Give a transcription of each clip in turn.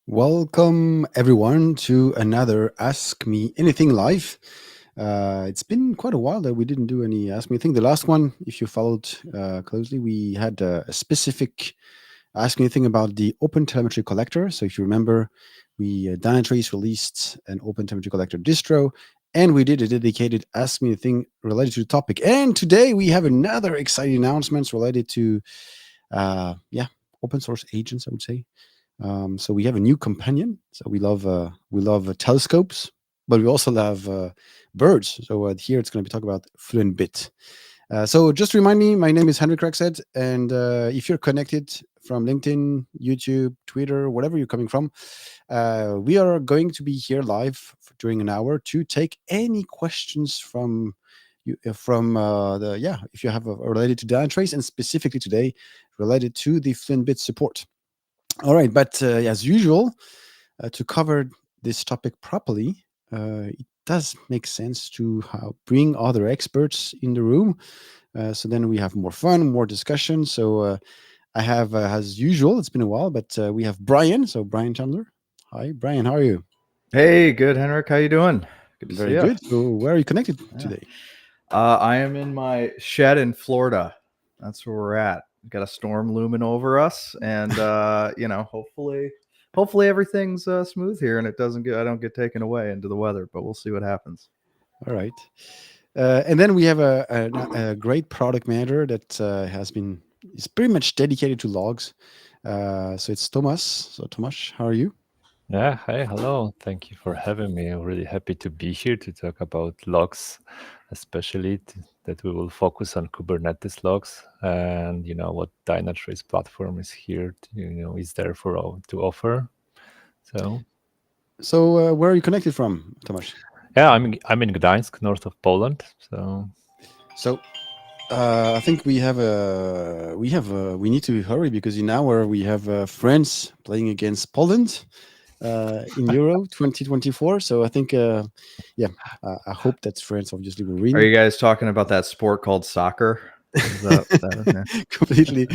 Welcome everyone to another Ask Me Anything live. It's been quite a while that we didn't do any Ask Me Anything. The last one, if you followed closely, we had a specific Ask Me Anything about the Open Telemetry Collector. So if you remember, we Dynatrace released an Open Telemetry Collector distro, and we did a dedicated Ask Me Anything related to the topic. And today we have another exciting announcements related to, open source agents, I would say. So we have a new companion. So we love telescopes, but we also love birds. So here it's going to be talking about Fluent Bit. So just remind me, my name is Henrik Rexed, and if you're connected from LinkedIn, YouTube, Twitter, whatever you're coming from, we are going to be here live during an hour to take any questions from you if you have related to Dynatrace, and specifically today related to the Fluent Bit support. All right, but as usual, to cover this topic properly, it does make sense to bring other experts in the room. So then we have more fun, more discussion. So I have, as usual, it's been a while, but we have Brian. So Brian Chandler. Hi, Brian. How are you? Hey, good, Henrik. How you doing? Good to Very see good. So where are you connected today? I am in my shed in Florida. That's where we're at. We've got a storm looming over us, and hopefully everything's smooth here, and I don't get taken away into the weather. But we'll see what happens. All right. And then we have a great product manager that is pretty much dedicated to logs. So it's Tomasz. So Tomasz, how are you? Yeah, hi, hello. Thank you for having me. I'm really happy to be here to talk about logs, especially that we will focus on Kubernetes logs and what Dynatrace platform is here, is there for all to offer. So where are you connected from, Tomasz? Yeah, I'm in Gdańsk, north of Poland. So I think we need to hurry because in hour we have France playing against Poland in Euro 2024. So I think I hope that France obviously will win. Are you guys talking about that sport called soccer? Completely.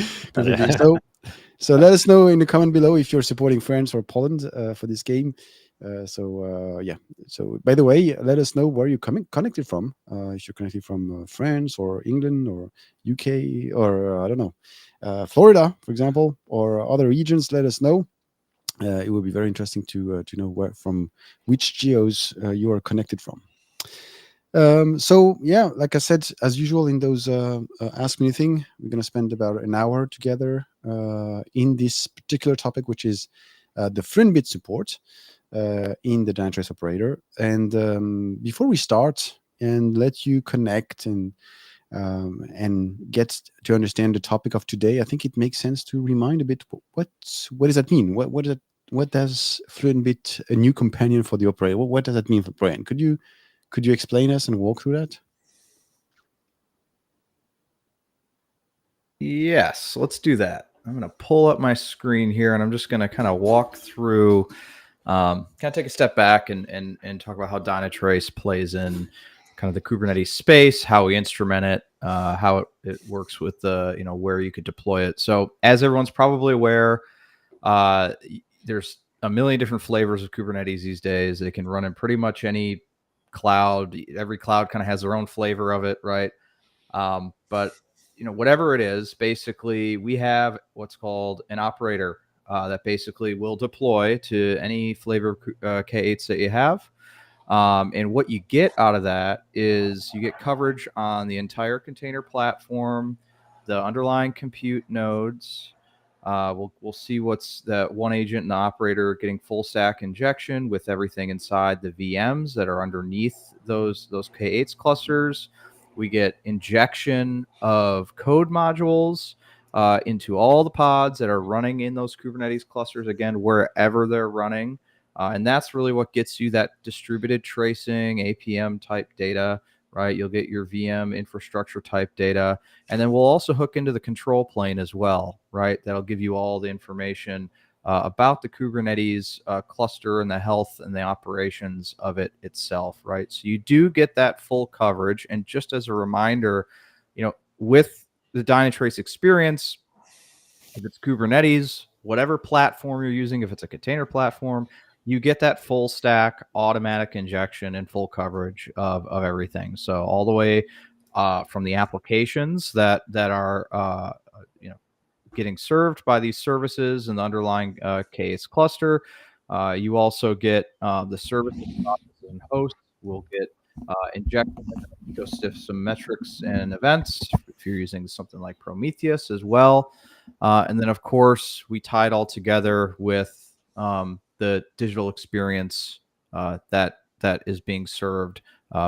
So let us know in the comment below if you're supporting France or Poland for this game. So by the way, let us know where you're connected from. If you're connected from France or England or UK or I don't know, Florida, for example, or other regions, let us know. It would be very interesting to know from which geos you are connected from. So yeah, like I said, as usual in those Ask Me Anything, we're going to spend about an hour together in this particular topic, which is the Fluent Bit support in the Dynatrace Operator. And before we start and let you connect and get to understand the topic of today, I think it makes sense to remind a bit what does that mean? What does Fluent Bit, a new companion for the operator? What does that mean for Brian? Could you explain us and walk through that? Yes, let's do that. I'm going to pull up my screen here, and I'm just going to kind of walk through, kind of take a step back and talk about how Dynatrace plays in kind of the Kubernetes space, how we instrument it, how it works with the, where you could deploy it. So as everyone's probably aware, there's a million different flavors of Kubernetes these days. They can run in pretty much any cloud. Every cloud kind of has their own flavor of it, right? But whatever it is, basically we have what's called an operator that basically will deploy to any flavor of K8s that you have. And what you get out of that is you get coverage on the entire container platform, the underlying compute nodes. We'll see what's the one agent and the operator getting full stack injection with everything inside the VMs that are underneath those K8s clusters. We get injection of code modules into all the pods that are running in those Kubernetes clusters, again, wherever they're running. And that's really what gets you that distributed tracing, APM type data, right? You'll get your VM infrastructure type data. And then we'll also hook into the control plane as well, right? That'll give you all the information about the Kubernetes cluster and the health and the operations of it itself, right? So you do get that full coverage. And just as a reminder, with the Dynatrace experience, if it's Kubernetes, whatever platform you're using, if it's a container platform, you get that full stack automatic injection and full coverage of everything. So all the way from the applications that are getting served by these services and the underlying KS cluster. You also get the services, processes, and hosts will get injected ecosystem metrics and events if you're using something like Prometheus as well. And then, of course, we tie it all together with the digital experience that is being served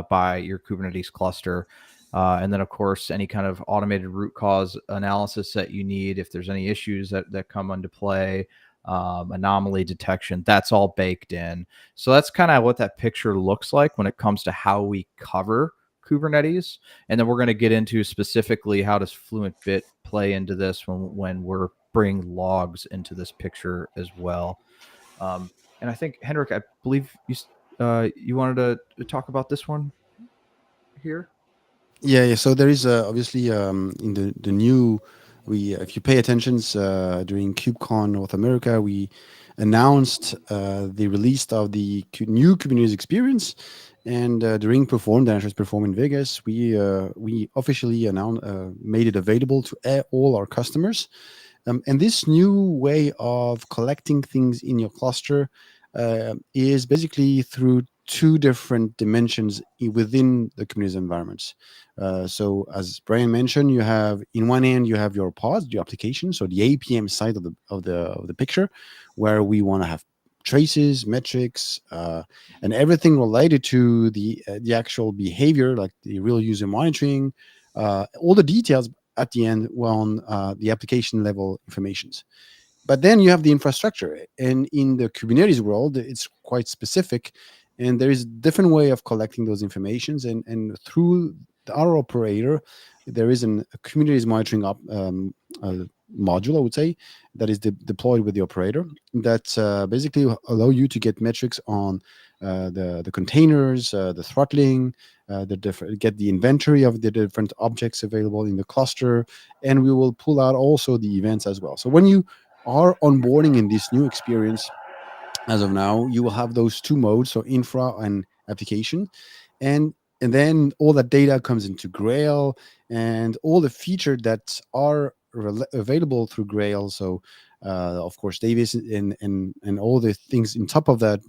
by your Kubernetes cluster. And then, of course, any kind of automated root cause analysis that you need, if there's any issues that come into play, anomaly detection, that's all baked in. So that's kind of what that picture looks like when it comes to how we cover Kubernetes. And then we're going to get into specifically how does Fluent Bit play into this when we're bringing logs into this picture as well. And I think, Henrik, I believe you wanted to talk about this one here. Yeah. So there is obviously in the new, if you pay attention, during KubeCon North America, we announced the release of the new Kubernetes experience, and during Dynatrace Perform in Vegas, we officially made it available to all our customers. And this new way of collecting things in your cluster is basically through two different dimensions within the Kubernetes environments. So as Brian mentioned, you have in one end you have your pods, your application, so the APM side of the picture, where we want to have traces, metrics, and everything related to the actual behavior, like the real user monitoring, all the details at the end on the application level informations. But then you have the infrastructure, and in the Kubernetes world, it's quite specific, and there is a different way of collecting those informations. And through our operator, there is a Kubernetes monitoring module, I would say, that is deployed with the operator that basically allow you to get metrics on the containers, the throttling, get the inventory of the different objects available in the cluster, and we will pull out also the events as well. So when you are onboarding in this new experience, as of now, you will have those two modes, so infra and application, and then all that data comes into Grail, and all the features that are available through Grail. So of course, Davis and all the things on top of that,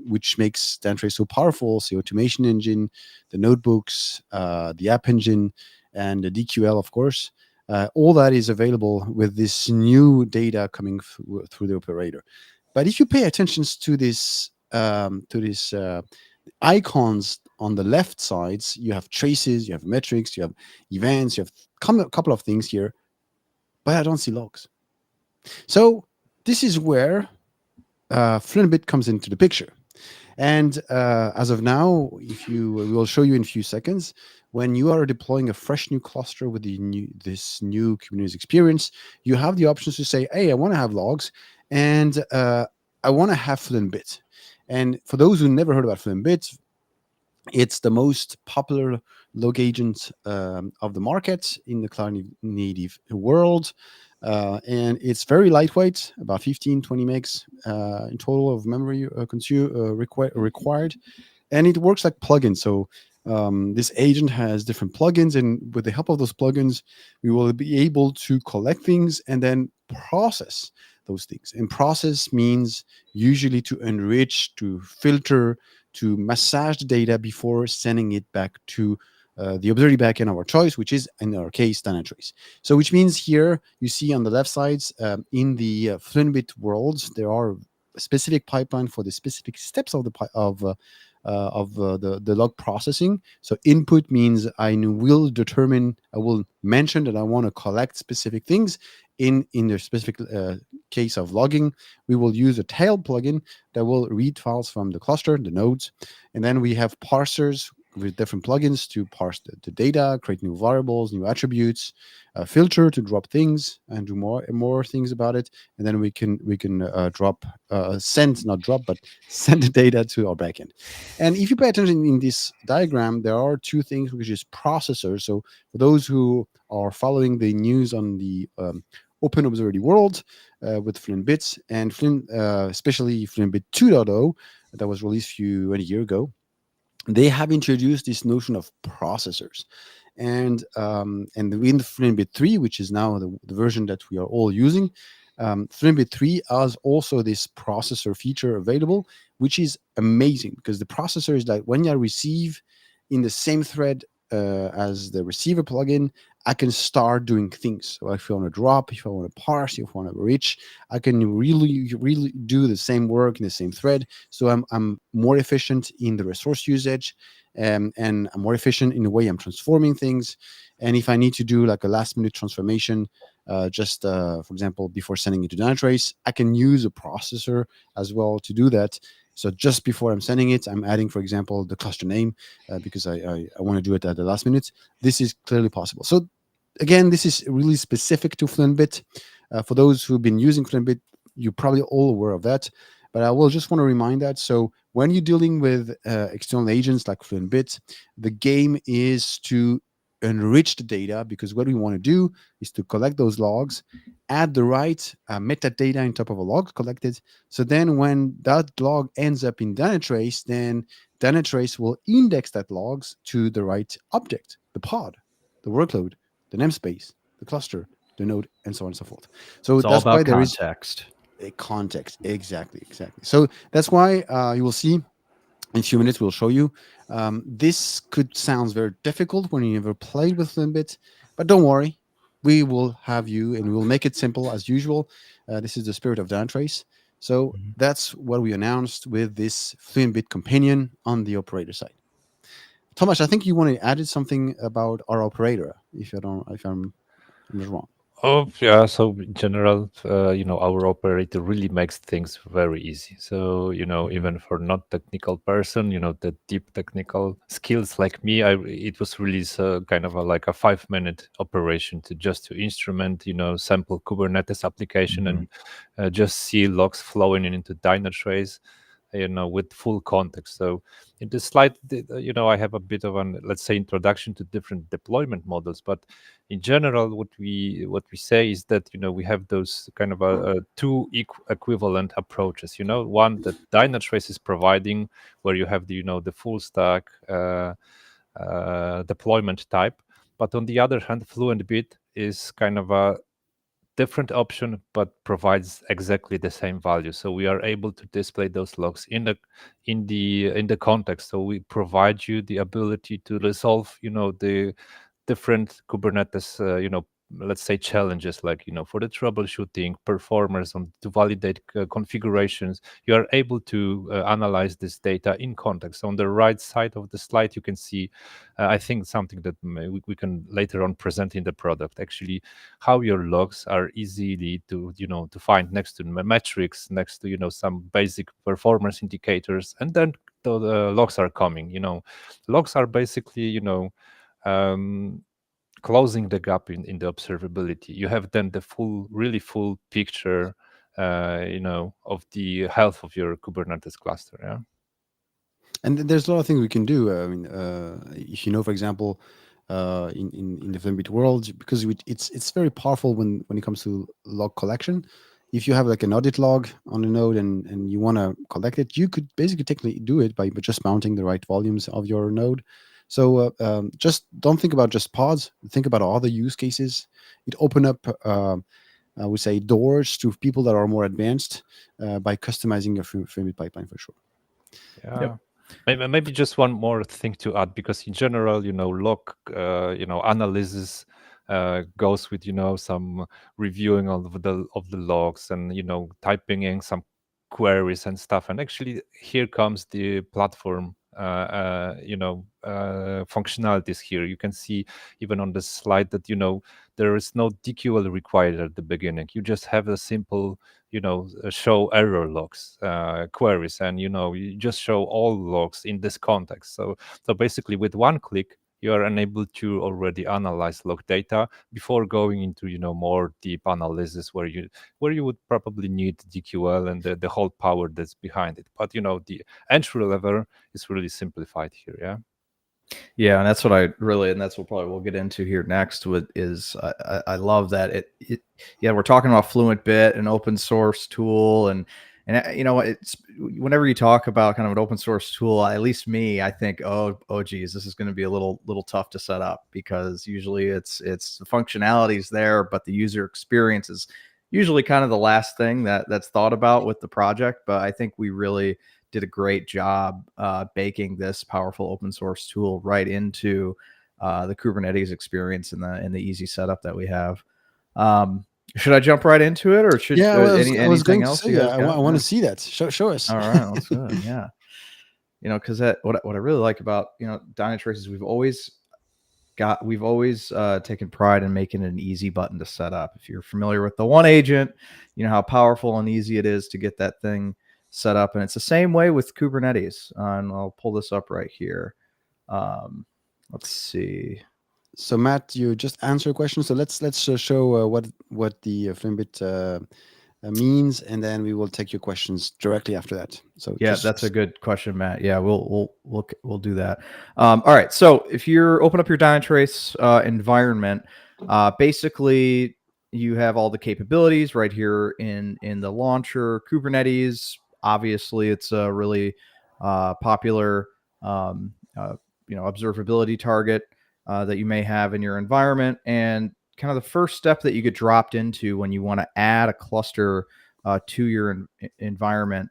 which makes Dynatrace so powerful, the automation engine, the notebooks, the app engine, and the DQL, of course. All that is available with this new data coming through the operator. But if you pay attention to this icons on the left sides, you have traces, you have metrics, you have events, you have a couple of things here, but I don't see logs. So this is where Fluent Bit comes into the picture. And as of now, we will show you in a few seconds, when you are deploying a fresh new cluster with this new Kubernetes experience, you have the options to say, hey, I want to have logs, and I want to have Fluent Bit. And for those who never heard about Fluent Bit, it's the most popular log agent of the market in the cloud native world. And it's very lightweight, about 15, 20 megs in total of memory required. And it works like plugins. So this agent has different plugins, and with the help of those plugins, we will be able to collect things and then process those things. And process means usually to enrich, to filter, to massage the data before sending it back to the observability backend of our choice, which is, in our case, Dynatrace. So which means here, you see on the left sides, in the Fluentbit world, there are a specific pipeline for the specific steps of the log processing. So input means I will mention that I want to collect specific things. In the specific case of logging, we will use a tail plugin that will read files from the cluster, the nodes. And then we have parsers with different plugins to parse the data, create new variables, new attributes, filter to drop things and do more things about it. And then we can send the data to our backend. And if you pay attention in this diagram, there are two things, which is processors. So for those who are following the news on the open observability world with Fluent Bit and especially Fluent Bit 2.0 that was released a year ago. They have introduced this notion of processors, and in Fluent Bit 3, which is now the version that we are all using, Fluent Bit 3 has also this processor feature available, which is amazing because the processor is like when you receive in the same thread as the receiver plugin, I can start doing things. So if I want to drop, if I want to parse, if I want to reach, I can really do the same work in the same thread. So I'm more efficient in the resource usage, and I'm more efficient in the way I'm transforming things. And if I need to do like a last minute transformation, for example, before sending it to Dynatrace, I can use a processor as well to do that. So just before I'm sending it, I'm adding, for example, the cluster name because I want to do it at the last minute. This is clearly possible. So again, this is really specific to Fluent Bit. For those who've been using Fluent Bit, you're probably all aware of that. But I will just want to remind that. So when you're dealing with external agents like Fluent Bit, the game is to enrich the data, because what we want to do is to collect those logs, add the right metadata on top of a log collected. So then when that log ends up in Dynatrace, then Dynatrace will index that logs to the right object, the pod, the workload, the namespace, the cluster, the node, and so on and so forth. So It's all that's about why there is context. a context. Exactly. So that's why you will see in a few minutes, we'll show you. This could sound very difficult when you never played with Fluent Bit, but don't worry. We will have you, and we will make it simple as usual. This is the spirit of Dynatrace. So that's what we announced with this Fluent Bit companion on the operator side. Tomasz, I think you want to add something about our operator, if I'm not wrong. Oh, yeah. So in general, our operator really makes things very easy. So, even for not technical person, the deep technical skills like me, it was really kind of like a 5-minute operation to instrument, sample Kubernetes application and just see logs flowing into Dynatrace, with full context. So in this slide, I have a bit of an, let's say, introduction to different deployment models. But in general, what we say is that, we have those kind of two equivalent approaches. One that Dynatrace is providing, where you have the full stack deployment type. But on the other hand, Fluent Bit is kind of a different option, but provides exactly the same value. So we are able to display those logs in the context. So we provide you the ability to resolve, the different Kubernetes, let's say challenges, like, for the troubleshooting, performers, to validate configurations. You are able to analyze this data in context. On the right side of the slide, you can see, I think, something that we can later on present in the product, actually, how your logs are easily to find next to metrics, next to, some basic performance indicators, and then the logs are coming. Logs are basically, closing the gap in the observability. You have then the really full picture, of the health of your Kubernetes cluster. Yeah. And there's a lot of things we can do. I mean, if for example, in the Fluent Bit world, because it's very powerful when it comes to log collection. If you have like an audit log on a node and you want to collect it, you could basically technically do it by just mounting the right volumes of your node. So just don't think about just pods. Think about all the use cases. It open up, I would say, doors to people that are more advanced by customizing your Fluent Bit pipeline for sure. Yeah. Yep. Maybe just one more thing to add, because in general, log, analysis goes with, some reviewing of the logs and, typing in some queries and stuff. And actually, here comes the platform, functionalities here. You can see even on the slide that, there is no DQL required at the beginning. You just have a simple, show error logs queries, and you just show all logs in this context. So basically, with one click, you are enabled to already analyze log data before going into more deep analysis, where you would probably need DQL and the whole power that's behind it. But the entry level is really simplified here. Yeah. Yeah, and that's what I really, and that's what probably we'll get into here next. With is I love that yeah, we're talking about Fluent Bit, an open source tool, and you know, it's whenever you talk about kind of an open source tool, at least me, I think, oh geez, this is going to be a little tough to set up, because usually it's the functionalities there, but the user experience is usually kind of the last thing that's thought about with the project. But I think we really did a great job baking this powerful open source tool right into the Kubernetes experience and the easy setup that we have. Should I jump right into it, or should Yeah, I was anything going to else say, you guys I got? want Yeah. to see that. Show us. All right, let's go. Yeah, you know, because what I really like about, you know, Dynatrace is we've always taken pride in making it an easy button to set up. If you're familiar with the one agent, you know how powerful and easy it is to get that thing set up. And it's the same way with Kubernetes. And I'll pull this up right here. Let's see. So Matt, you just answered a question. So let's show what the Fluentbit means, and then we will take your questions directly after that. So Yeah, that's a good question, Matt. Yeah, we'll do that. All right. So if you're open up your Dynatrace environment, basically you have all the capabilities right here in the launcher. Kubernetes, obviously, it's a really popular you know, observability target that you may have in your environment. And kind of the first step that you get dropped into when you want to add a cluster to your environment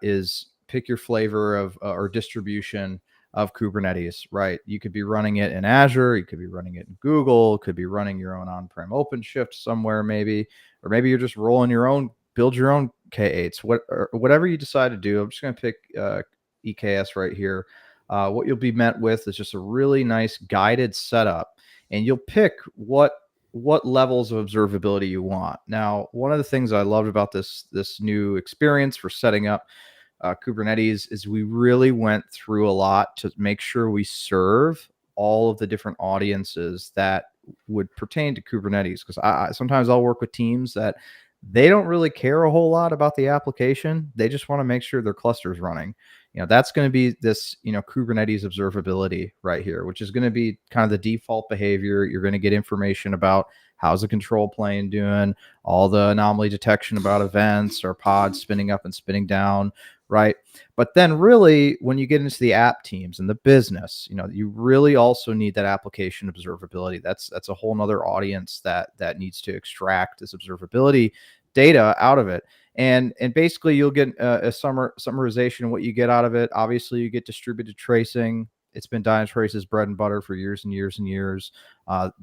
is pick your flavor of or distribution of Kubernetes, right? You could be running it in Azure, you could be running it in Google, could be running your own on-prem OpenShift somewhere maybe, or maybe you're just rolling your own, build your own K8s, whatever you decide to do. I'm just going to pick EKS right here. What you'll be met with is just a really nice guided setup, and you'll pick what levels of observability you want. Now, one of the things I loved about this new experience for setting up Kubernetes is we really went through a lot to make sure we serve all of the different audiences that would pertain to Kubernetes. Because sometimes I'll work with teams that they don't really care a whole lot about the application. They just want to make sure their cluster is running. You know, that's going to be this, you know, Kubernetes observability right here, which is going to be kind of the default behavior. You're going to get information about how's the control plane doing, all the anomaly detection about events or pods spinning up and spinning down, right? But then really, when you get into the app teams and the business, you know, you really also need that application observability. That's a whole nother audience that needs to extract this observability data out of it. And basically you'll get a summarization of what you get out of it. Obviously you get distributed tracing. It's been Dynatrace's bread and butter for years and years and years.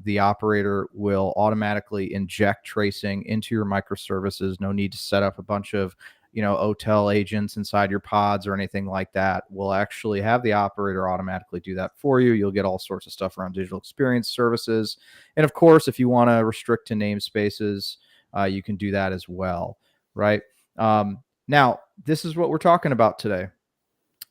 The operator will automatically inject tracing into your microservices. No need to set up a bunch of, you know, OTel agents inside your pods or anything like that. We'll actually have the operator automatically do that for you. You'll get all sorts of stuff around digital experience services. And of course, if you want to restrict to namespaces, you can do that as well, right? Now, this is what we're talking about today.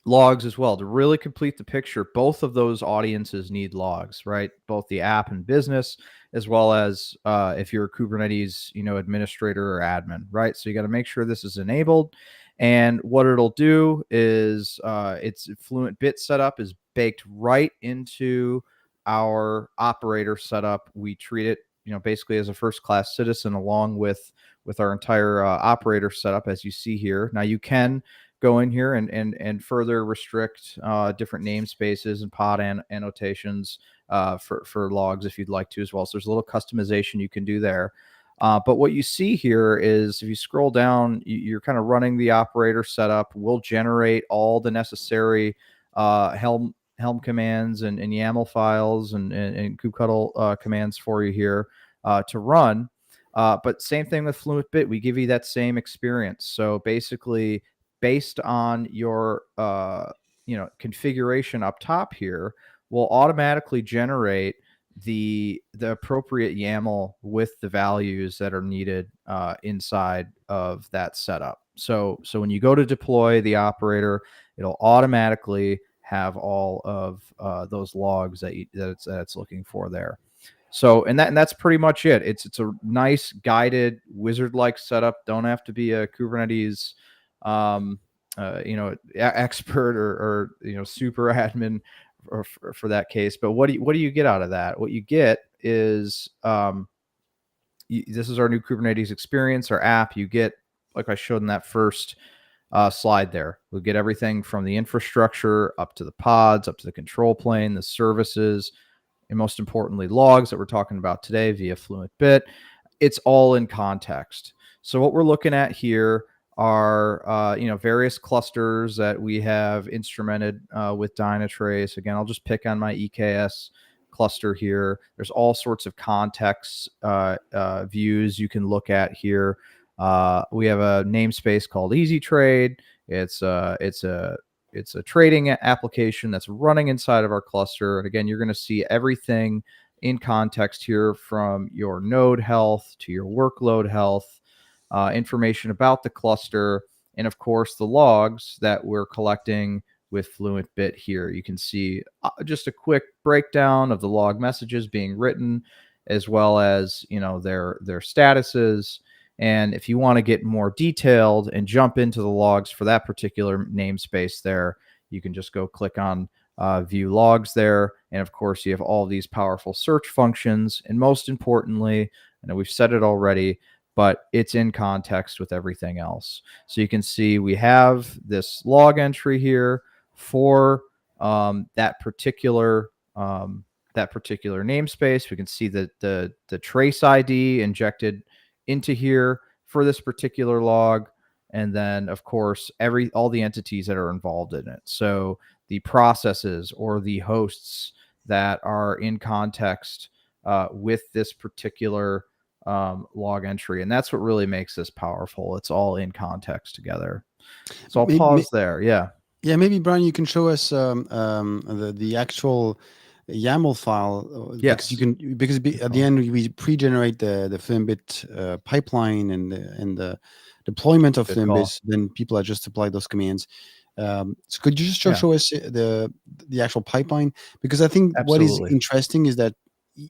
Logs as well. To really complete the picture, both of those audiences need logs, right? Both the app and business, as well as if you're a Kubernetes, you know, administrator or admin, right? So you got to make sure this is enabled. And what it'll do is its Fluent Bit setup is baked right into our operator setup. We treat it, you know, basically as a first-class citizen, along with our entire operator setup, as you see here. Now you can go in here and further restrict different namespaces and pod annotations for logs if you'd like to as well. So there's a little customization you can do there. But what you see here is if you scroll down, you're kind of running the operator setup. We'll generate all the necessary Helm commands and YAML files and kubectl commands for you here to run. But same thing with Fluent Bit. We give you that same experience. So basically, based on your you know, configuration up top here, will automatically generate the appropriate YAML with the values that are needed inside of that setup. So when you go to deploy the operator, it'll automatically have all of those logs that it's looking for there. So, and that's pretty much it. It's a nice guided wizard-like setup. Don't have to be a Kubernetes, you know, expert or, you know, super admin, for that case. But what do you get out of that? What you get is this is our new Kubernetes experience, our app. You get, like I showed in that first slide there, we'll get everything from the infrastructure up to the pods, up to the control plane, the services, and most importantly, logs that we're talking about today via Fluent Bit. It's all in context. So what we're looking at here are various clusters that we have instrumented with Dynatrace. Again, I'll just pick on my EKS cluster here. There's all sorts of context views you can look at here. We have a namespace called Easy Trade. It's a trading application that's running inside of our cluster. And again, you're going to see everything in context here, from your node health to your workload health, information about the cluster, and of course the logs that we're collecting with Fluent Bit here. You can see just a quick breakdown of the log messages being written, as well as their statuses. And if you want to get more detailed and jump into the logs for that particular namespace there, you can just go click on view logs there. And of course, you have all these powerful search functions. And most importantly, I know we've said it already, but it's in context with everything else. So you can see we have this log entry here for that particular namespace. We can see that the trace ID injected into here for this particular log, and then of course all the entities that are involved in it. So the processes or the hosts that are in context with this particular log entry, and that's what really makes this powerful. It's all in context together. So I'll pause there. Yeah, maybe Brian, you can show us the actual YAML file. Yes. Because at the end we pre-generate the Fluentbit pipeline and the deployment of Fluentbit. Then people are just apply those commands. So could you just show us the actual pipeline? Because I think what is interesting is that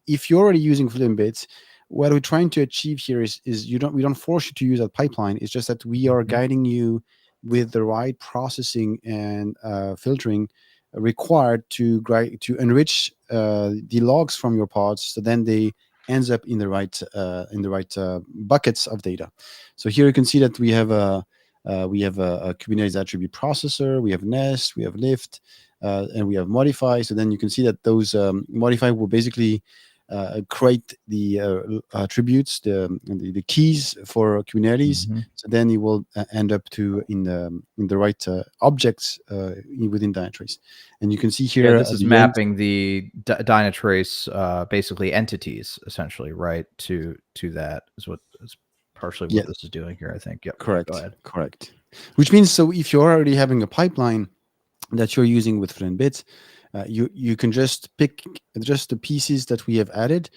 if you're already using Fluentbit, what we're trying to achieve here is we don't force you to use that pipeline. It's just that we are guiding you with the right processing and filtering required to enrich the logs from your pods, so then they ends up in the right buckets of data. So here you can see that we have a Kubernetes attribute processor, we have Nest, we have Lift, and we have Modify. So then you can see that those Modify will basically create the attributes, the keys for Kubernetes. So then you will end up in the right objects within Dynatrace. And you can see here, this is mapping the Dynatrace basically entities, essentially, right? To that is what is partially what this is doing here, I think. Yep. Correct. Go ahead. Correct. Which means, so if you're already having a pipeline that you're using with Fluentbit, you can just pick just the pieces that we have added.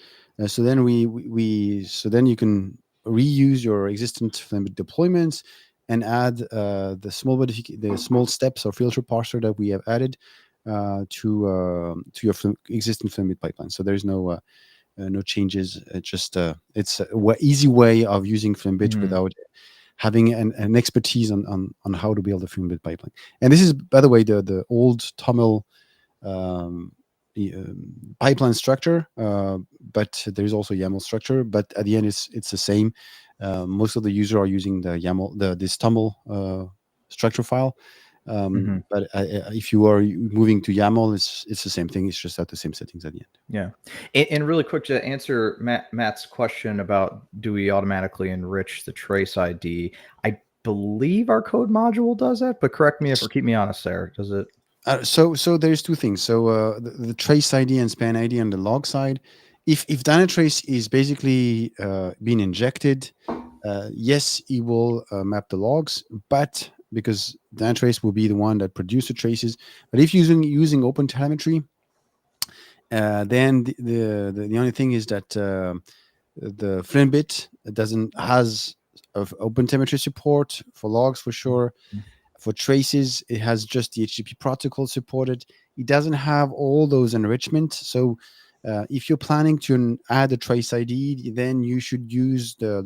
So then then you can reuse your existing Fluentbit deployments and add the small steps or filter parser that we have added to your existing Fluentbit pipeline. So there's no changes. It's just it's an easy way of using Fluentbit without having an expertise on how to build a Fluentbit pipeline. And this is, by the way, the old TOML pipeline structure, but there's also YAML structure. But at the end, it's the same. Most of the users are using the YAML, this TOML structure file. But if you are moving to YAML, it's the same thing. It's just at the same settings at the end. Yeah. And really quick to answer Matt's question about do we automatically enrich the trace ID? I believe our code module does that, but correct me or keep me honest there. Does it? So there's two things. So the trace ID and span ID on the log side, if Dynatrace is basically being injected, yes, it will map the logs, but because Dynatrace will be the one that produces the traces. But if using OpenTelemetry, then the only thing is that the Fluentbit has OpenTelemetry support for logs for sure. For traces, it has just the HTTP protocol supported. It doesn't have all those enrichment. So If you're planning to add a trace ID, then you should use the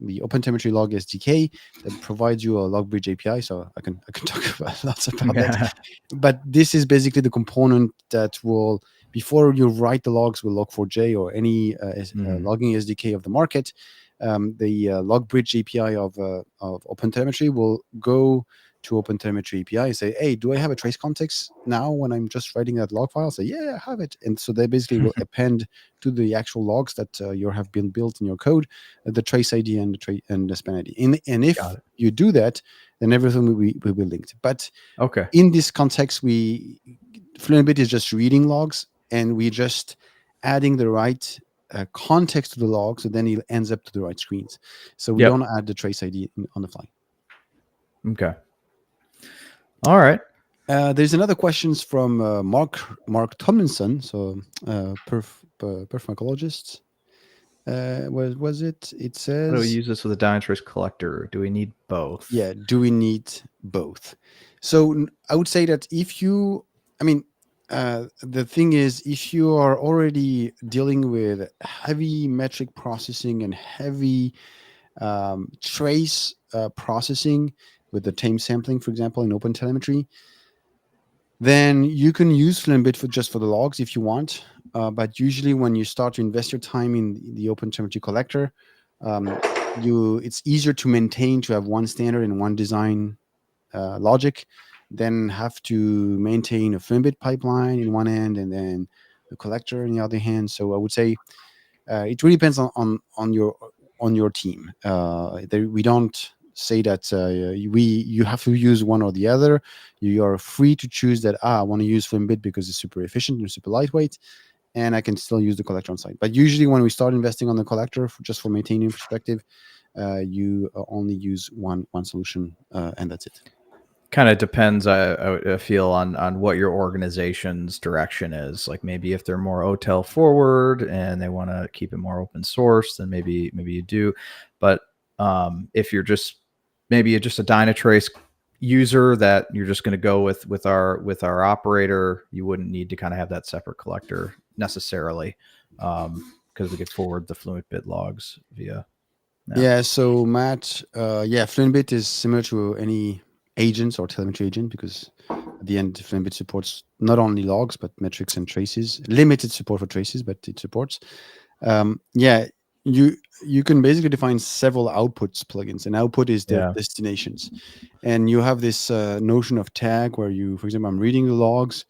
the OpenTelemetry Log SDK that provides you a log bridge API. So I can talk about lots about that. But this is basically the component that will, before you write the logs with Log4j or any logging SDK of the market, the log bridge API of OpenTelemetry will go to OpenTelemetry API and say, hey, do I have a trace context now when I'm just writing that log file? Say, yeah, I have it. And so they basically will append to the actual logs that you have been built in your code, the trace ID and the span ID. And if you do that, then everything will be linked. But in this context, Fluentbit is just reading logs, and we just adding the right context to the log, so then it ends up to the right screens. So we don't add the trace ID on the fly. Okay. All right. There's another questions from Mark Tomlinson, so perf mycologist. Was it? It says, do we use this with a Dynatrace collector? Do we need both? Yeah, do we need both? So I would say that if you, the thing is, if you are already dealing with heavy metric processing and heavy trace processing with the time sampling, for example, in OpenTelemetry, then you can use Fluentbit just for the logs if you want. But usually when you start to invest your time in the OpenTelemetry collector, it's easier to maintain, to have one standard and one design logic than have to maintain a Fluentbit pipeline in one end and then the collector in the other hand. So I would say it really depends on your team. We don't say that you have to use one or the other. You are free to choose that. I want to use Fluentbit because it's super efficient and super lightweight, and I can still use the collector on site. But usually, when we start investing on the collector, just for maintaining perspective, you only use one solution, and that's it. Kind of depends, I feel, on what your organization's direction is. Like maybe if they're more OTel forward and they want to keep it more open source, then maybe you do. But if you're just a Dynatrace user that you're just going to go with our operator, you wouldn't need to kind of have that separate collector necessarily, because we could forward the Fluentbit logs via. Yeah. So Matt, Fluentbit is similar to any agents or telemetry agent, because at the end, Fluentbit supports not only logs but metrics and traces. Limited support for traces, but it supports. You can basically define several outputs plugins, and output is the destinations. And you have this notion of tag where you, for example, I'm reading the logs,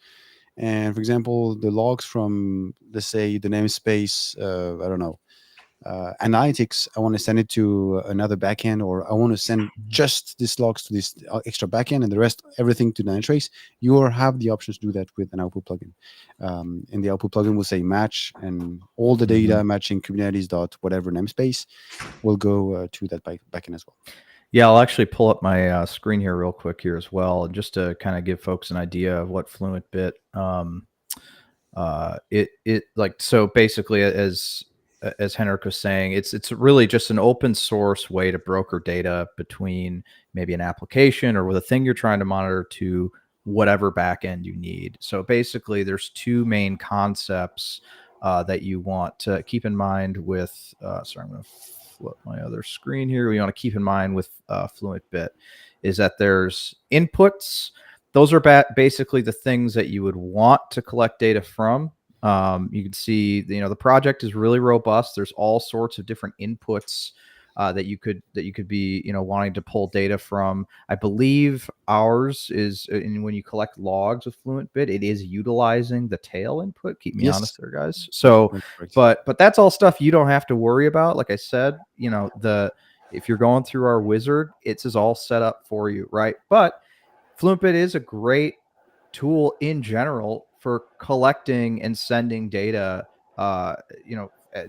and for example, the logs from, let's say, the namespace, I don't know, analytics, I want to send it to another backend, or I want to send just these logs to this extra backend and the rest, everything to Dynatrace. You have the options to do that with an output plugin. And the output plugin will say match, and all the data matching Kubernetes dot whatever namespace will go to that backend as well. Yeah, I'll actually pull up my screen here real quick here as well, just to kind of give folks an idea of what Fluentbit so basically, as Henrik was saying, it's really just an open source way to broker data between maybe an application or with a thing you're trying to monitor to whatever backend you need. So basically, there's two main concepts that you want to keep in mind with. Sorry, I'm going to flip my other screen here. We want to keep in mind with Fluentbit is that there's inputs. Those are basically the things that you would want to collect data from. You can see, the project is really robust. There's all sorts of different inputs that you could be, wanting to pull data from. I believe ours is, and when you collect logs with Fluentbit, it is utilizing the tail input. Keep me honest there, guys. So, but that's all stuff you don't have to worry about. Like I said, if you're going through our wizard, it's all set up for you, right? But Fluentbit is a great tool in general for collecting and sending data,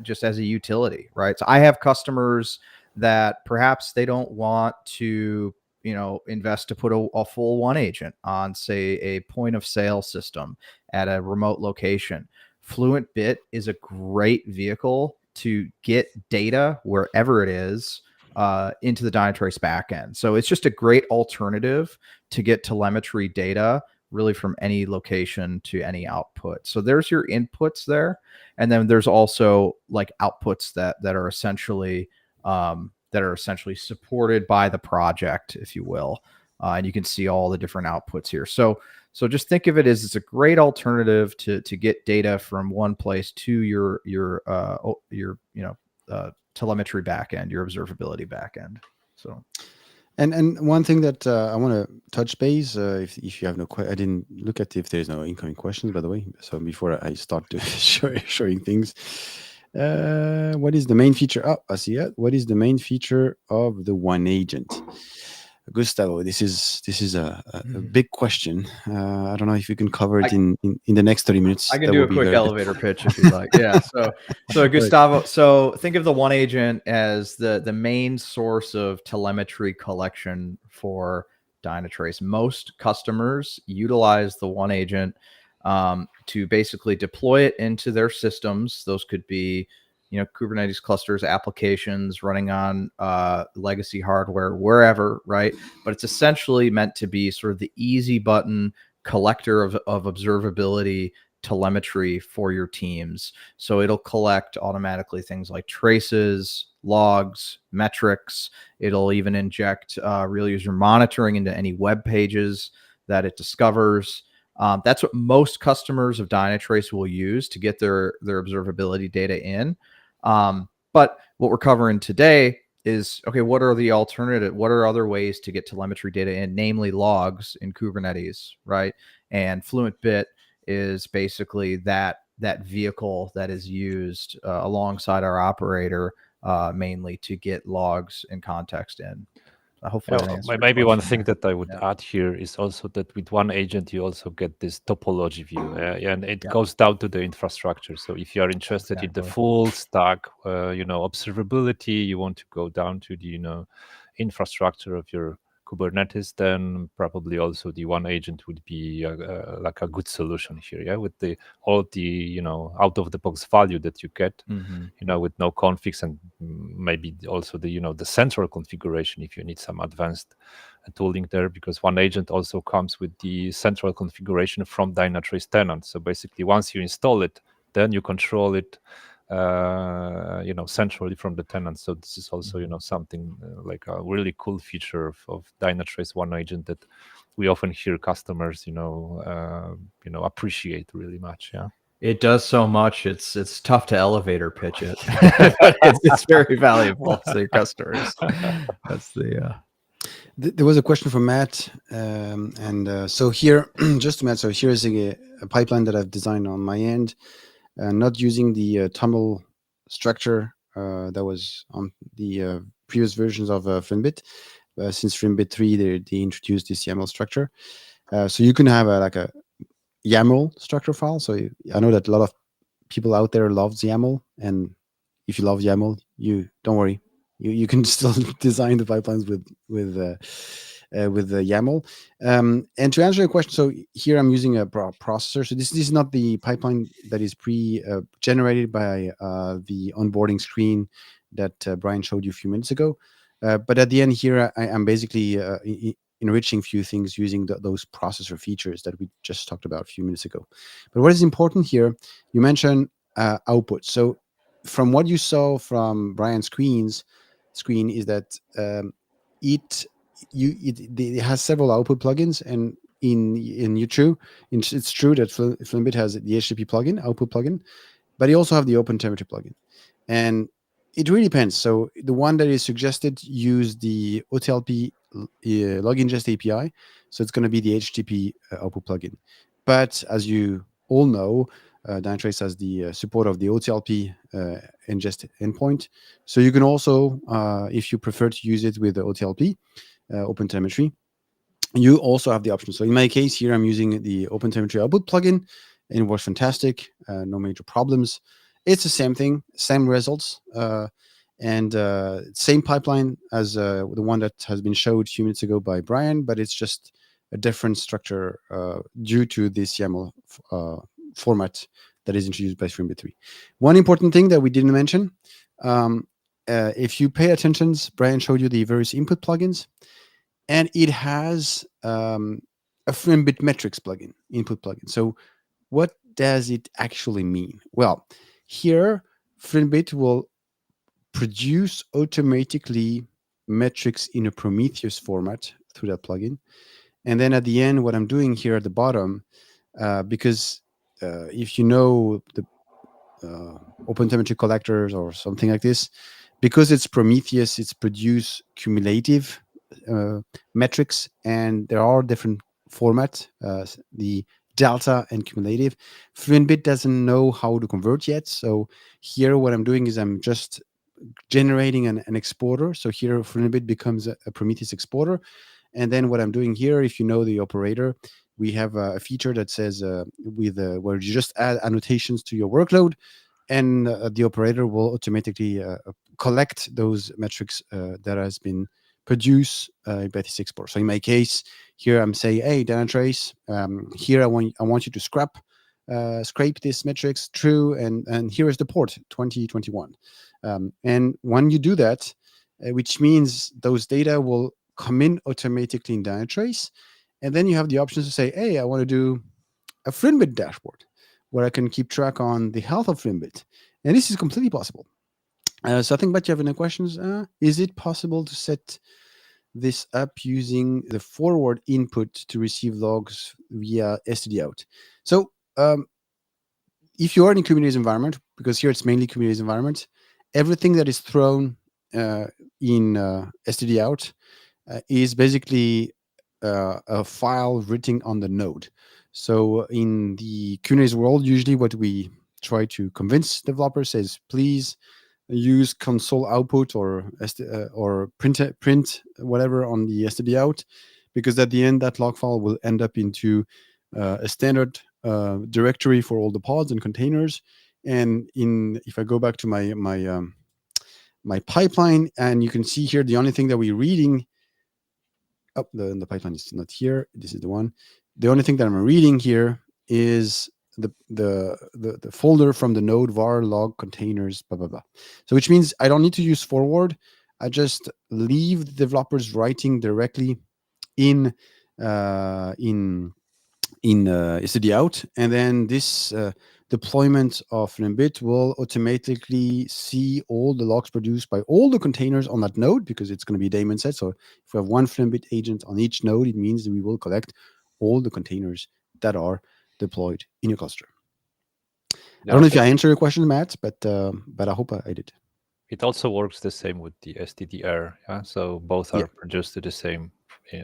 just as a utility, right? So I have customers that perhaps they don't want to, invest to put a full one agent on, say, a point of sale system at a remote location. Fluentbit is a great vehicle to get data wherever it is into the Dynatrace backend. So it's just a great alternative to get telemetry data really from any location to any output. So there's your inputs there, and then there's also like outputs that are essentially supported by the project, if you will. And you can see all the different outputs here. So just think of it as it's a great alternative to get data from one place to your telemetry backend, your observability backend. So. And one thing that I want to touch base, if you have no I didn't look at if there's no incoming questions, by the way. So before I start to showing things, what is the main feature? Oh, I see it. What is the main feature of the one agent? Gustavo, this is a big question. I don't know if you can cover it in the next 30 minutes. I can do a quick elevator pitch if you like. Yeah. So Gustavo, so think of the one agent as the main source of telemetry collection for Dynatrace. Most customers utilize the one agent to basically deploy it into their systems. Those could be Kubernetes clusters, applications running on legacy hardware, wherever, right? But it's essentially meant to be sort of the easy button collector of observability telemetry for your teams. So it'll collect automatically things like traces, logs, metrics. It'll even inject real user monitoring into any web pages that it discovers. That's what most customers of Dynatrace will use to get their observability data in. But what we're covering today is, okay, what are the alternative? What are other ways to get telemetry data in, namely logs in Kubernetes, right? And Fluent Bit is basically that vehicle that is used alongside our operator mainly to get logs and context in. Hopefully maybe one thing that I would add here is also that with one agent you also get this topology view, and it goes down to the infrastructure. So if you are interested in the full stack, observability, you want to go down to the infrastructure of your Kubernetes, then probably also the one agent would be like a good solution here, with all the out of the box value that you get, with no configs, and maybe also the central configuration if you need some advanced tooling there, because one agent also comes with the central configuration from Dynatrace Tenant. So basically once you install it, then you control it centrally from the tenant. So this is also something like a really cool feature of Dynatrace One Agent that we often hear customers appreciate really much. It does so much. It's tough to elevator pitch it. it's very valuable to your customers. That's There was a question from Matt, so here, just to Matt. So here is a pipeline that I've designed on my end. Not using the tumble structure that was on the previous versions of Fluent Bit. Since Fluent Bit 3, they introduced this YAML structure. So you can have a YAML structure file. So I know that a lot of people out there love YAML, and if you love YAML, don't worry, you can still design the pipelines with the YAML. And to answer your question, so here I'm using a processor. So this is not the pipeline that is generated by the onboarding screen that Brian showed you a few minutes ago. But at the end here, I'm basically enriching a few things using those processor features that we just talked about a few minutes ago. But what is important here, you mentioned output. So from what you saw from Brian's screen is that it has several output plugins, and it's true that Fluent Bit has the HTTP plugin, output plugin, but you also have the OpenTelemetry plugin, and it really depends. So the one that is suggested use the OTLP Log Ingest API, so it's going to be the HTTP output plugin. But as you all know, Dynatrace has the support of the OTLP ingest endpoint. So you can also, if you prefer to use it with the OTLP, OpenTelemetry, you also have the option. So in my case here, I'm using the OpenTelemetry output plugin, and it works fantastic. No major problems. It's the same thing, same results, and same pipeline as the one that has been showed a few minutes ago by Brian, but it's just a different structure due to this YAML format that is introduced by Fluent Bit 3. One important thing that we didn't mention, if you pay attention, Brian showed you the various input plugins, and it has a a Fluentbit metrics plugin, input plugin. So what does it actually mean? Well, here Fluentbit will produce automatically metrics in a Prometheus format through that plugin. And then at the end, what I'm doing here at the bottom, because if you know the OpenTelemetry collectors or something like this, because it's Prometheus, it's produce cumulative metrics, and there are different formats, the delta and cumulative. Fluentbit doesn't know how to convert yet. So here what I'm doing is I'm just generating an exporter. So here Fluentbit becomes a Prometheus exporter. And then what I'm doing here, if you know the operator, we have a feature that says where you just add annotations to your workload, and the operator will automatically collect those metrics that has been produced by this export. So in my case, here I'm saying, hey, Dynatrace, here I want you to scrape this metrics true, and here is the port 2021. And when you do that, which means those data will come in automatically in Dynatrace, and then you have the options to say, hey, I want to do a Fluentbit dashboard where I can keep track on the health of Fluentbit. And this is completely possible. So I think, but you have any questions? Is it possible to set this up using the forward input to receive logs via Stdout? So if you are in a Kubernetes environment, because here it's mainly Kubernetes environment, everything that is thrown in Stdout is basically a file written on the node. So in the Kubernetes world, usually what we try to convince developers is, please use console output or print whatever on the Stdout, because at the end that log file will end up into a standard directory for all the pods and containers. And if I go back to my pipeline, and you can see here the only thing that we're reading. Oh, the pipeline is not here. This is the one. The only thing that I'm reading here is the folder from the node var log containers blah blah blah. So which means I don't need to use forward. I just leave the developers writing directly in Stdout, and then this deployment of Fluentbit will automatically see all the logs produced by all the containers on that node, because it's going to be a daemon set. So if we have one Fluentbit agent on each node, it means that we will collect all the containers that are deployed in your cluster. I don't know if I answered your question, Matt, but I hope I did. It also works the same with the STDR. Yeah? So both are produced to the same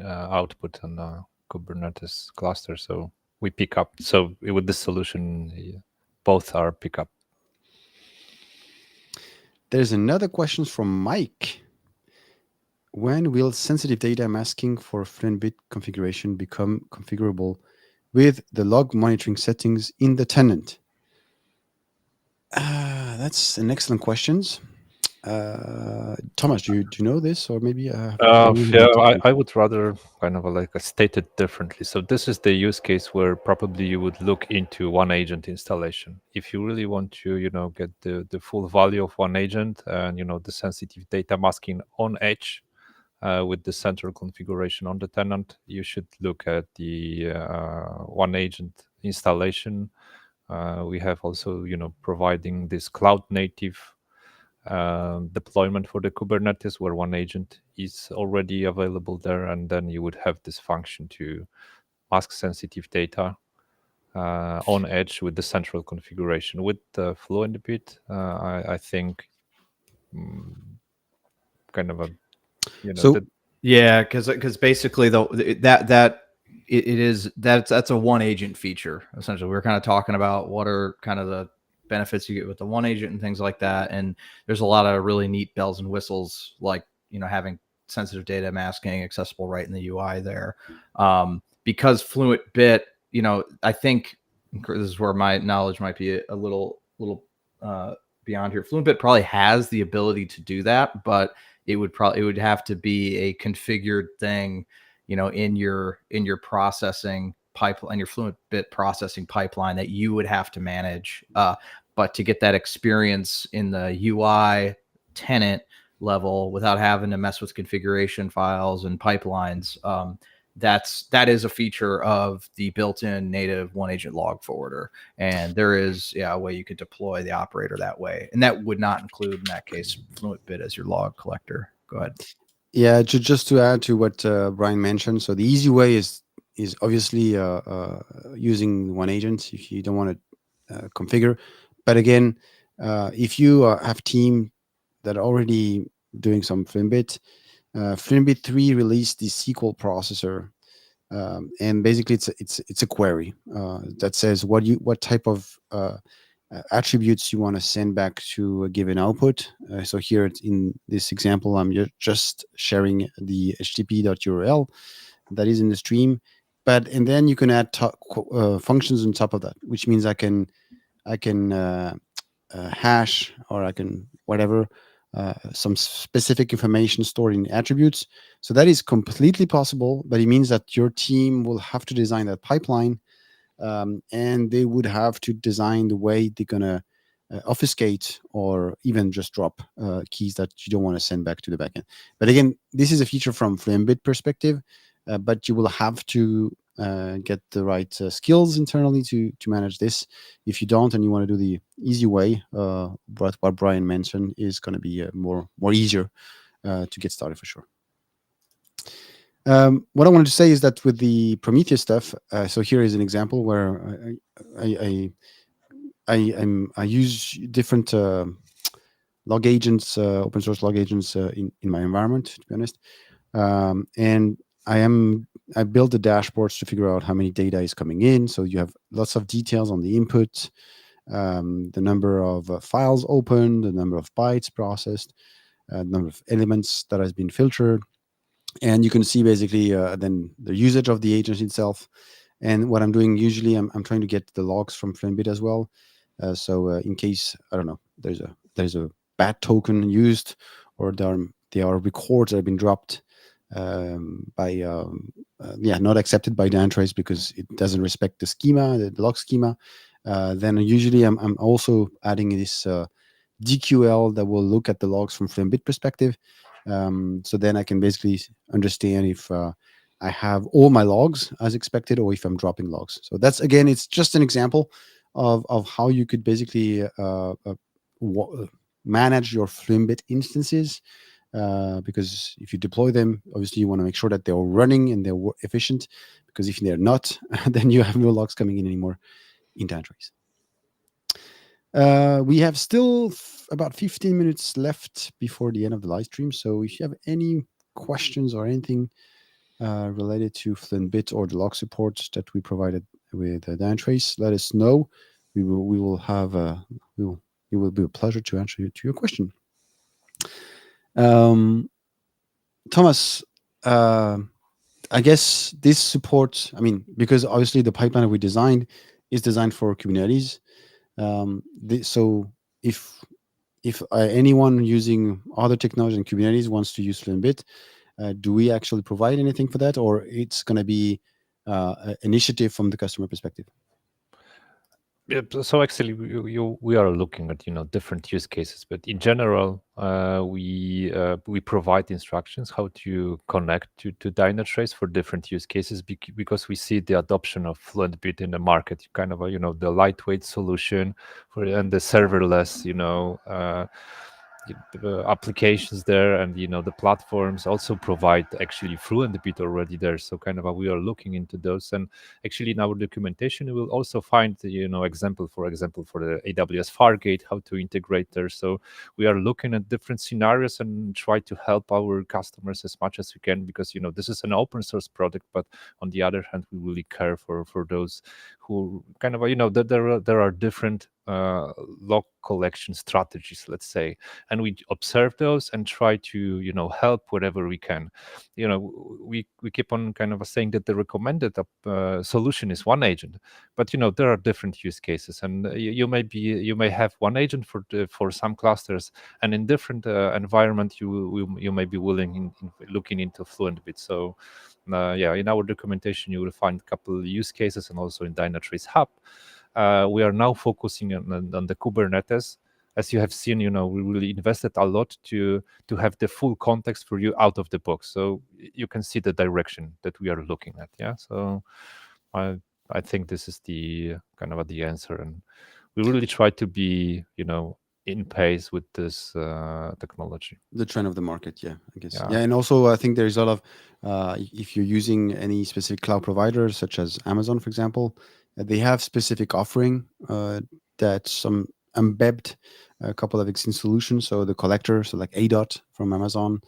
output on the Kubernetes cluster. So we pick up. So with this solution, both are pick up. There's another question from Mike. When will sensitive data masking for Fluentbit configuration become configurable with the log monitoring settings in the tenant? That's an excellent question. Tomasz, do you know this, or maybe? I would rather kind of state it differently. So this is the use case where probably you would look into one agent installation. If you really want to, get the full value of one agent and the sensitive data masking on edge with the central configuration on the tenant, you should look at the one agent installation. We have also, providing this cloud native deployment for the Kubernetes, where one agent is already available there, and then you would have this function to mask sensitive data on edge with the central configuration. With the Fluentbit, I think kind of a because basically that's a one agent feature. Essentially, we're kind of talking about what are kind of the benefits you get with the one agent and things like that. And there's a lot of really neat bells and whistles, like, having sensitive data masking accessible right in the UI there. Because Fluentbit, I think this is where my knowledge might be a little beyond here. Fluentbit probably has the ability to do that, but it would have to be a configured thing, in your processing pipeline, your Fluentbit processing pipeline that you would have to manage. But to get that experience in the UI tenant level without having to mess with configuration files and pipelines, that is a feature of the built-in native one agent log forwarder. And there is a way you could deploy the operator that way. And that would not include, in that case, Fluentbit as your log collector. Go ahead. Yeah, just to add to what Brian mentioned, so the easy way is obviously using one agent if you don't want to configure. But again, if you have team that are already doing some Fluentbit, Fluentbit 3 released the SQL processor, and basically it's a query that says what type of attributes you want to send back to a given output. So here in this example, I'm just sharing the http.url that is in the stream, and then you can add functions on top of that, which means I can hash, or I can whatever some specific information stored in attributes. So that is completely possible, but it means that your team will have to design that pipeline, and they would have to design the way they're gonna obfuscate or even just drop keys that you don't want to send back to the backend. But again, this is a feature from Fluentbit perspective, but you will have to get the right skills internally to manage this. If you don't, and you want to do the easy way, what Brian mentioned is going to be more easier to get started for sure. What I wanted to say is that with the Prometheus stuff, so here is an example where I use different log agents, open source log agents in my environment, to be honest, and I build the dashboards to figure out how many data is coming in. So you have lots of details on the input, the number of files opened, the number of bytes processed, the number of elements that has been filtered. And you can see basically then the usage of the agent itself. And what I'm doing usually, I'm trying to get the logs from Fluentbit as well. So in case, I don't know, there's a bad token used, or there are records that have been dropped not accepted by Dynatrace because it doesn't respect the schema, the log schema, then usually I'm also adding this DQL that will look at the logs from Fluentbit perspective. So then I can basically understand if I have all my logs as expected, or if I'm dropping logs. So that's, again, it's just an example of how you could basically manage your Fluentbit instances. Because if you deploy them, obviously you want to make sure that they're running and they're efficient, because if they're not, then you have no logs coming in anymore in Dynatrace. We have still about 15 minutes left before the end of the live stream. So if you have any questions or anything related to Fluentbit or the log support that we provided with Dynatrace, let us know. It will be a pleasure to answer to your question. Thomas, I guess this support, because obviously the pipeline that we designed is designed for Kubernetes. So if anyone using other technology in Kubernetes wants to use Fluentbit, do we actually provide anything for that, or it's going to be an initiative from the customer perspective? Yeah, so actually, we are looking at different use cases, but in general, we provide instructions how to connect to Dynatrace for different use cases, because we see the adoption of Fluentbit in the market, kind of the lightweight solution and the serverless applications there, and the platforms also provide actually Fluentbit already there. So kind of we are looking into those, and actually in our documentation you will also find example for the AWS Fargate, how to integrate there. So we are looking at different scenarios and try to help our customers as much as we can, because this is an open source product, but on the other hand we really care for those who kind of there are different log collection strategies, let's say, and we observe those and try to help wherever we can. We keep on kind of saying that the recommended solution is one agent, but there are different use cases, and you may have one agent for some clusters, and in different environment you may be willing in looking into Fluentbit. So in our documentation you will find a couple use cases, and also in Dynatrace Hub we are now focusing on the Kubernetes as you have seen, we really invested a lot to have the full context for you out of the box, so you can see the direction that we are looking at. Yeah, so I think this is the kind of the answer, and we really try to be in pace with this technology. The trend of the market, yeah, I guess. Yeah. Yeah, and also I think there's a lot of if you're using any specific cloud providers such as Amazon, for example, they have specific offering that some embedded a couple of existing solutions. So the collector, so like Adot from Amazon,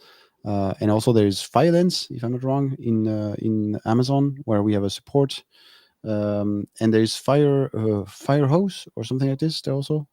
and also there's Filance, if I'm not wrong, in Amazon, where we have a support, and there's Firehose or something like this. There also.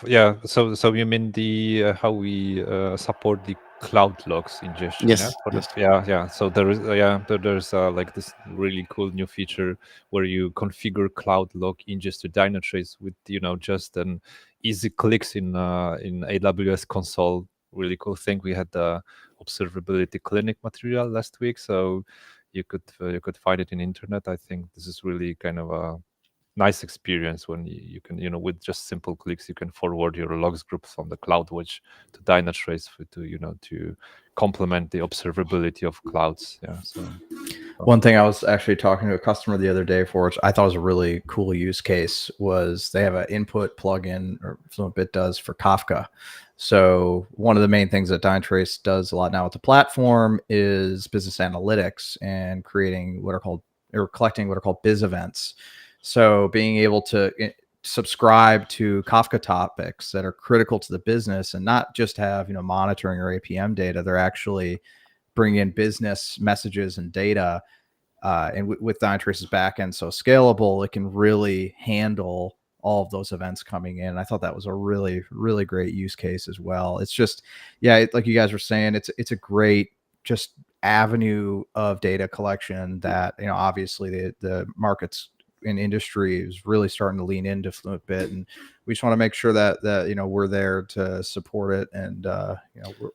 Yeah, so you mean the how we support the cloud logs ingestion? Yes, Yeah, yes. yeah. So there's like this really cool new feature where you configure cloud log ingest to Dynatrace with just an easy clicks in AWS console. Really cool thing. We had the observability clinic material last week, so you could find it in internet. I think this is really kind of a nice experience when you can, with just simple clicks, you can forward your logs groups from the CloudWatch to Dynatrace to complement the observability of clouds. Yeah. So one thing I was actually talking to a customer the other day for, which I thought was a really cool use case, was they have an input plugin, or Fluent Bit does, for Kafka. So one of the main things that Dynatrace does a lot now with the platform is business analytics and creating what are called, or collecting what are called biz events. So being able to subscribe to Kafka topics that are critical to the business and not just have, monitoring or APM data, they're actually bringing in business messages and data. And with Dynatrace's backend so scalable, it can really handle all of those events coming in. I thought that was a really, really great use case as well. It's just, yeah, like you guys were saying, it's a great just avenue of data collection that, obviously the markets in industry is really starting to lean into Fluent Bit, and we just want to make sure that we're there to support it and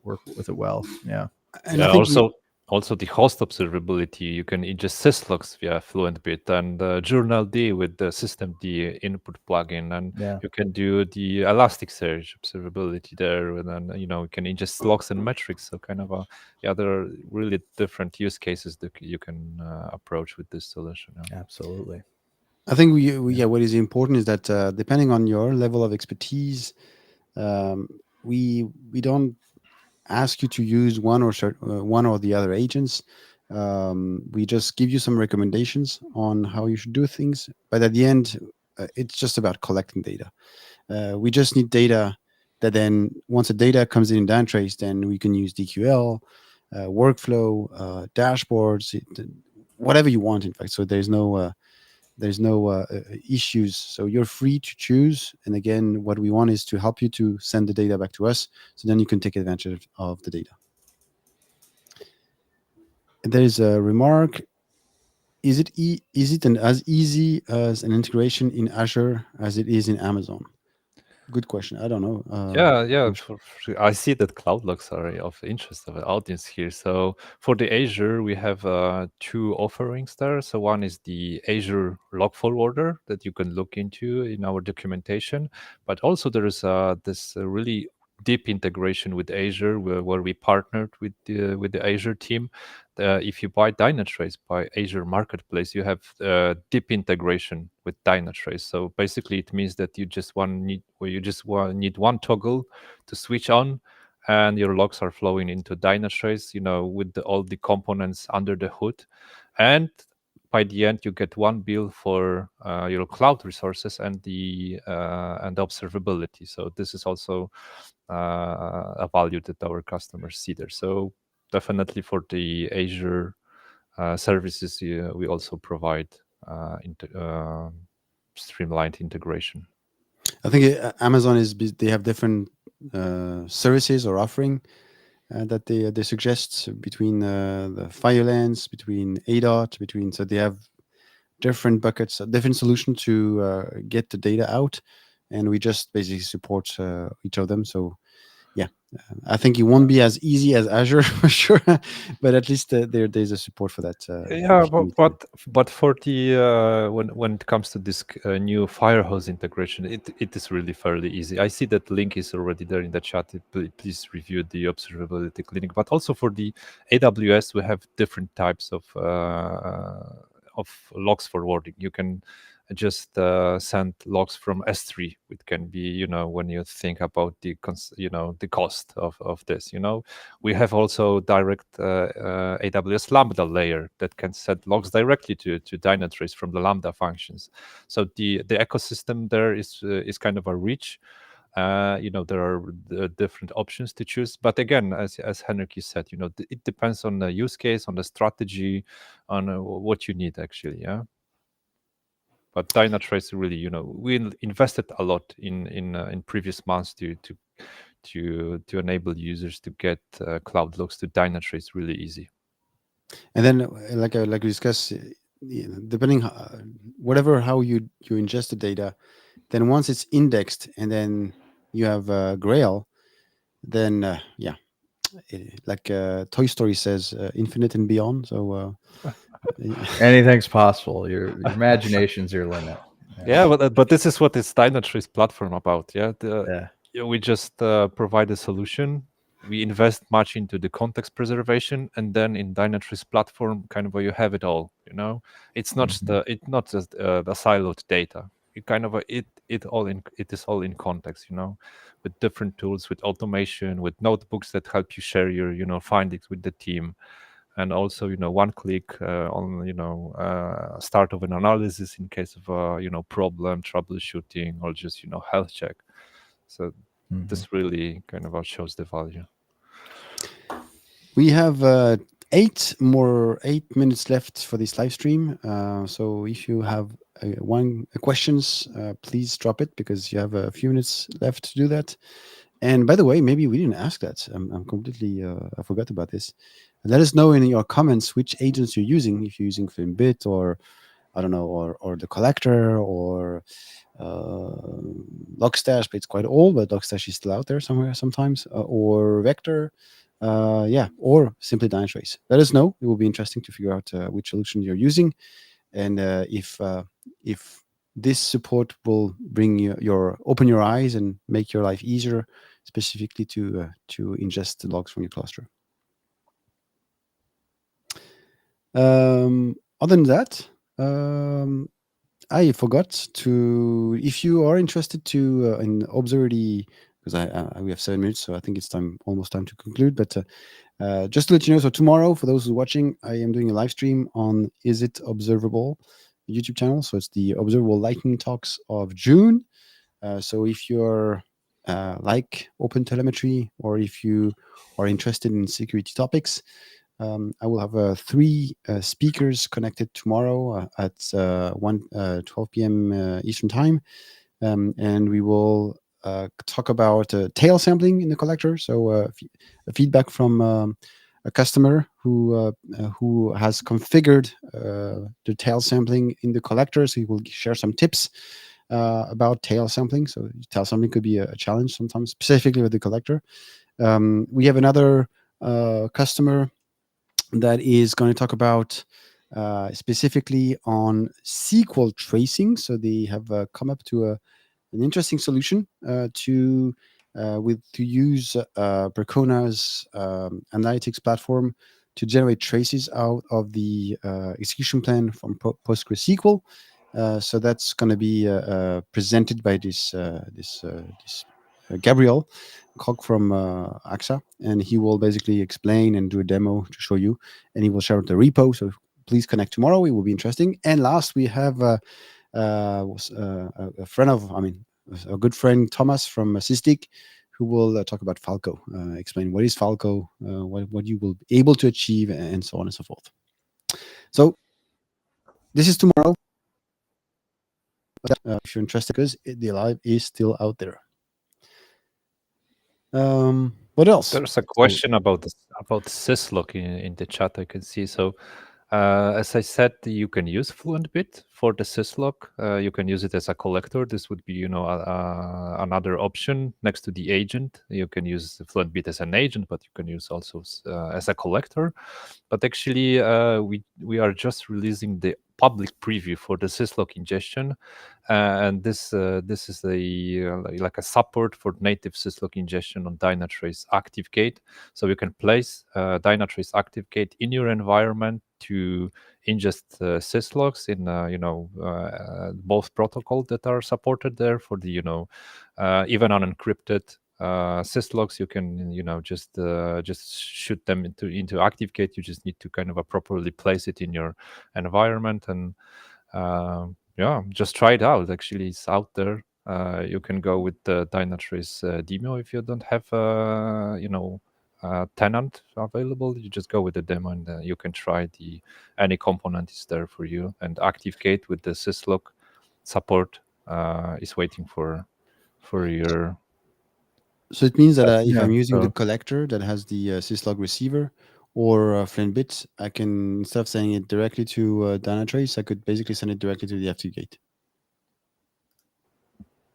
work with it well. Yeah. And yeah, I think also the host observability, you can ingest Syslogs via Fluent Bit, and Journal D with the System D input plugin, and you can do the Elasticsearch observability there, and then you can ingest logs and metrics. So kind of there are really different use cases that you can approach with this solution. Yeah. Absolutely. I think what is important is that depending on your level of expertise, we don't ask you to use one or the other agents. We just give you some recommendations on how you should do things, but at the end, it's just about collecting data. We just need data that then, once the data comes in Dynatrace, then we can use DQL, workflow, dashboards, whatever you want, in fact. So there's no issues. So you're free to choose. And again, what we want is to help you to send the data back to us, so then you can take advantage of the data. There is a remark. Is it as easy as an integration in Azure as it is in Amazon? Good question. I don't know. Yeah. I see that cloud logs are of interest of the audience here. So for the Azure, we have 2 offerings there. So one is the Azure log forwarder that you can look into in our documentation, but also there is this really deep integration with Azure, where we partnered with the Azure team. If you buy Dynatrace by Azure Marketplace, you have deep integration with Dynatrace. So basically, it means that you just need one toggle to switch on, and your logs are flowing into Dynatrace, with all the components under the hood. And by the end, you get one bill for your cloud resources and the observability. So this is also a value that our customers see there. So definitely for the Azure services, we also provide streamlined integration. I think Amazon they have different services or offering that they suggest between the Firelance, between ADOT, so they have different buckets, a different solution to get the data out, and we just basically support each of them. So I think it won't be as easy as Azure for sure, but at least there's a support for that. Yeah, but for the when it comes to this new Firehose integration, it is really fairly easy. I see that link is already there in the chat. Please review the observability clinic. But also for the AWS, we have different types of logs forwarding. You can just send logs from S3. It can be, when you think about the the cost of this. We have also direct AWS Lambda layer that can send logs directly to Dynatrace from the Lambda functions. So the ecosystem there is kind of a rich. There are different options to choose, but again, as Henrik said, it depends on the use case, on the strategy, on what you need actually. Yeah. But Dynatrace really, we invested a lot in previous months to enable users to get cloud logs to Dynatrace really easy. And then, like we discussed, depending how you ingest the data, then once it's indexed and then you have Grail, then like Toy Story says, infinite and beyond. So Anything's possible. Your imagination's your limit. Yeah, but this is what this Dynatrace platform about. Yeah, we just provide a solution. We invest much into the context preservation, and then in Dynatrace platform, kind of where you have it all. It's not just the siloed data. You kind of it is all in context. With different tools, with automation, with notebooks that help you share your findings with the team. And also, one click on, start of an analysis in case of a, problem, troubleshooting, or just, health check. So this really kind of shows the value. We have 8 minutes left for this live stream. So if you have questions, please drop it, because you have a few minutes left to do that. And by the way, maybe we didn't ask that. I'm completely, I forgot about this. Let us know in your comments which agents you're using. If you're using Fluent Bit, or I don't know, or the collector, or Logstash, but it's quite old, but Logstash is still out there somewhere sometimes, or Vector, or simply Dynatrace. Let us know. It will be interesting to figure out which solution you're using, and if this support will bring open your eyes and make your life easier, specifically to ingest the logs from your cluster. Other than that, I forgot to, if you are interested to in observability, because we have 7 minutes, so I think it's almost time to conclude. But just to let you know, so tomorrow, for those who are watching, I am doing a live stream on Is It Observable YouTube channel. So it's the Observable Lightning Talks of June. So if you're like OpenTelemetry, or if you are interested in security topics, I will have 3 speakers connected tomorrow at 12 p.m. Eastern time, and we will talk about tail sampling in the collector. So feedback from a customer who has configured the tail sampling in the collector. So he will share some tips about tail sampling. So tail sampling could be a challenge sometimes, specifically with the collector. We have another customer that is going to talk about specifically on SQL tracing. So they have come up to an interesting solution to use Percona's analytics platform to generate traces out of the execution plan from PostgreSQL. So that's going to be presented by this Gabriel Koch from AXA, and he will basically explain and do a demo to show you, and he will share the repo. So please connect tomorrow; it will be interesting. And last, we have a friend of, a good friend, Thomas from Sysdig, who will talk about Falco, explain what is Falco, what you will be able to achieve, and so on and so forth. So this is tomorrow. If you're interested, because the live is still out there. What else? There's a question about Syslog in the chat, I can see. So As I said, you can use Fluent Bit for the syslog. You can use it as a collector. This would be, another option next to the agent. You can use Fluent Bit as an agent, but you can use also as a collector. But actually, we are just releasing the public preview for the syslog ingestion, and this is like a support for native syslog ingestion on Dynatrace ActiveGate. So you can place Dynatrace ActiveGate in your environment to ingest syslogs in both protocols that are supported there for the even unencrypted syslogs. You can just shoot them into ActiveGate. You just need to kind of properly place it in your environment, and just try it out. Actually, it's out there. You can go with the Dynatrace demo if you don't have Tenant available. You just go with the demo, and you can try any component is there for you. And ActiveGate with the syslog support is waiting for your. So it means that if I'm using the collector that has the syslog receiver or Fluent Bit, I can, instead of sending it directly to Dynatrace, I could basically send it directly to the FTGate.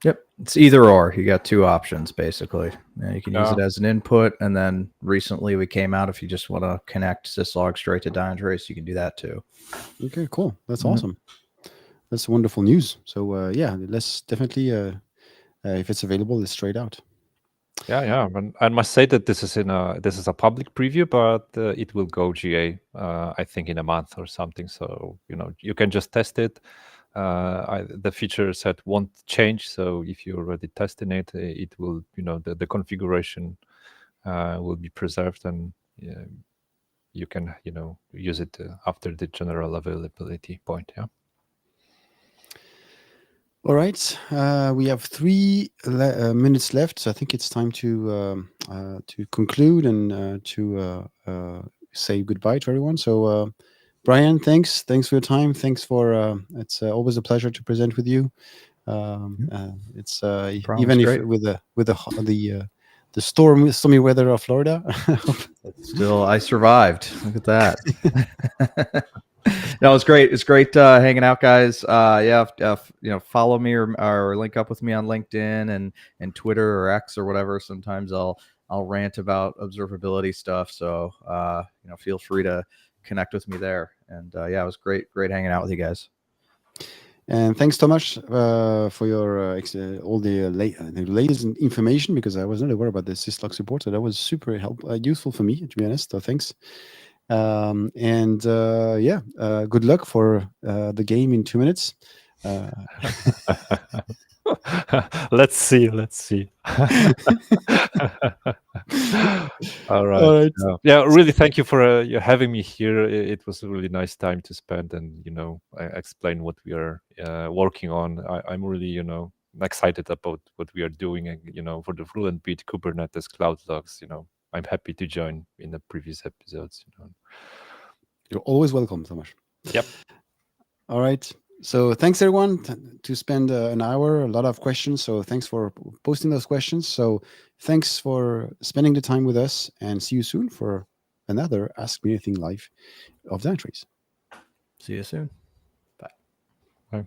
Yep, it's either or. You got two options basically. You can use it as an input, and then recently we came out, if you just want to connect syslog straight to Dynatrace, you can do that too. Okay, cool. That's awesome. That's wonderful news. So let's definitely, if it's available, let's try it out. Yeah. I must say that this is a public preview, but it will go GA, I think, in a month or something. So you can just test it. The feature set won't change. So if you're already testing it, it will, the configuration will be preserved, and you can, use it after the general availability point. Yeah. All right, we have 3 minutes left, so I think it's time to conclude and to say goodbye to everyone. So, Brian, thanks for your time. Thanks for it's always a pleasure to present with you. It's even if with the stormy weather of Florida. Still, I survived. Look at that. No, it's great. It's great hanging out, guys. Follow me or link up with me on LinkedIn and Twitter or X or whatever. Sometimes I'll rant about observability stuff. So feel free to connect with me there. And it was great hanging out with you guys. And thanks, Tomasz, for your all the latest information, because I was not aware about the syslog support. So that was super useful for me, to be honest. So thanks. Good luck for the game in 2 minutes. Let's see. All right. Really, thank you for having me here. It was a really nice time to spend, and I explain what we are working on. I'm really excited about what we are doing, and for the Fluent Bit Kubernetes Cloud Logs. I'm happy to join in the previous episodes. You're always welcome, Tomasz. Yep. All right. So thanks, everyone, to spend an hour, a lot of questions. So thanks for posting those questions. So thanks for spending the time with us, and see you soon for another Ask Me Anything Live of Dynatrace. See you soon. Bye. Bye.